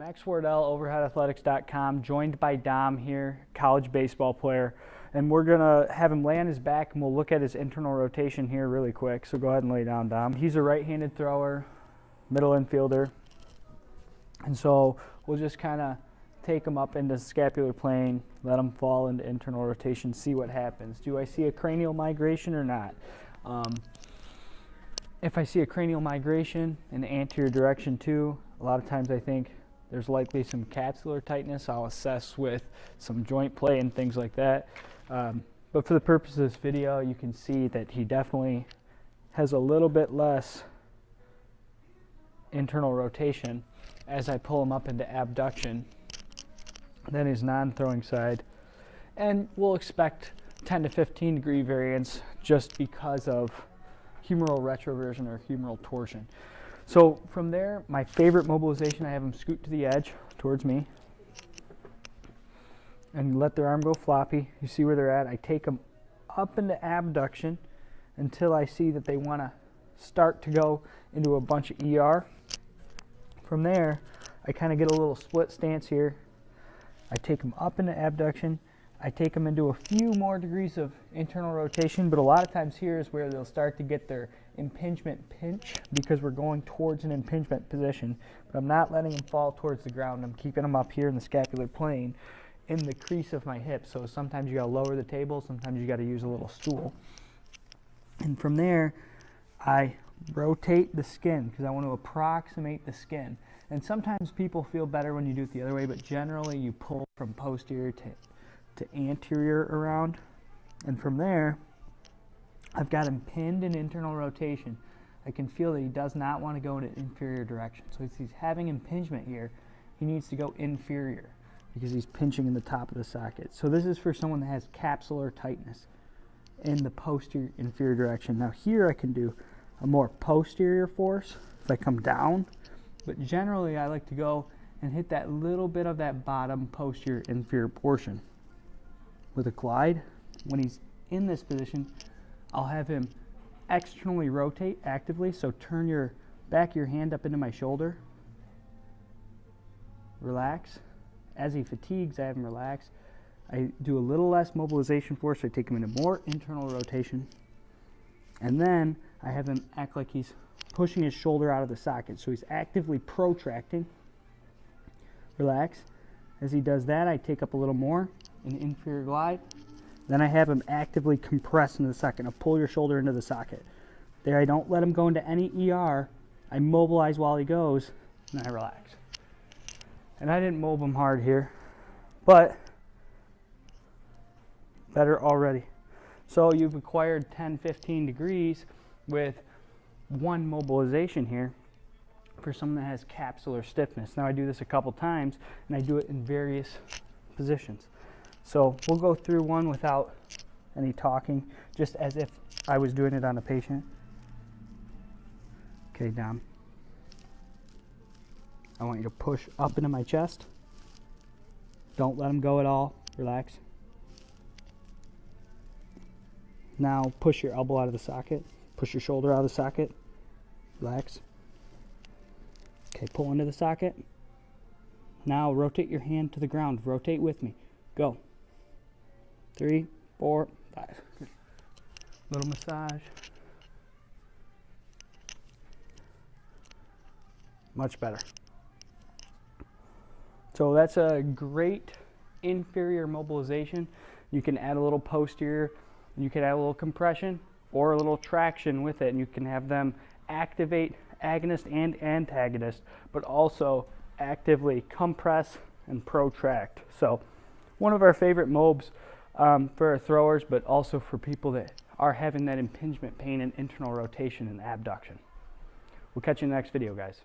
Max Wardell, overheadathletics.com, joined by Dom here, college baseball player. And we're going to have him lay on his back, and we'll look at his internal rotation here really quick. So go ahead and lay down, Dom. He's a right-handed thrower, middle infielder. And so we'll just kind of take him up into scapular plane, let him fall into internal rotation, see what happens. Do I see a cranial migration or not? If I see a cranial migration in the anterior direction too, a lot of times I think there's likely some capsular tightness. I'll assess with some joint play and things like that. But for the purpose of this video, you can see that he definitely has a little bit less internal rotation as I pull him up into abduction than his non-throwing side. And we'll expect 10 to 15 degree variance just because of humeral retroversion or humeral torsion. So from there, my favorite mobilization, I have him scoot to the edge towards me and let their arm go floppy. You see where they're at. I take them up into abduction until I see that they want to start to go into a bunch of ER. From there, I kind of get a little split stance here. I take them up into abduction. I take them into a few more degrees of internal rotation, but a lot of times here is where they'll start to get their impingement pinch because we're going towards an impingement position. But I'm not letting them fall towards the ground. I'm keeping them up here in the scapular plane in the crease of my hip. So sometimes you got to lower the table, sometimes you got to use a little stool. And from there, I rotate the skin because I want to approximate the skin. And sometimes people feel better when you do it the other way, but generally you pull from posterior to anterior around, and from there I've got him pinned in internal rotation. I can feel that he does not want to go in an inferior direction. So if he's having impingement here, he needs to go inferior because he's pinching in the top of the socket. So this is for someone that has capsular tightness in the posterior inferior direction. Now here I can do a more posterior force if I come down, but generally I like to go and hit that little bit of that bottom posterior inferior portion. With a glide, when he's in this position, I'll have him externally rotate actively. So turn your back of your hand up into my shoulder. Relax. As he fatigues, I have him relax. I do a little less mobilization force. I take him into more internal rotation. And then I have him act like he's pushing his shoulder out of the socket. So he's actively protracting. Relax. As he does that, I take up a little more. An inferior glide. Then I have him actively compress into the socket. Now pull your shoulder into the socket. There, I don't let him go into any ER. I mobilize while he goes, and I relax. And I didn't mob him hard here, but better already. So you've acquired 10, 15 degrees with one mobilization here for someone that has capsular stiffness. Now I do this a couple times, and I do it in various positions. So we'll go through one without any talking, just as if I was doing it on a patient. Okay, Dom. I want you to push up into my chest. Don't let him go at all. Relax. Now push your elbow out of the socket. Push your shoulder out of the socket. Relax. Okay, pull into the socket. Now rotate your hand to the ground. Rotate with me. Go. 3, 4, 5. Little massage. Much better. So that's a great inferior mobilization. You can add a little posterior, and you can add a little compression or a little traction with it, and you can have them activate agonist and antagonist, but also actively compress and protract. So one of our favorite mobs for our throwers, but also for people that are having that impingement pain and internal rotation and abduction. We'll catch you in the next video, guys.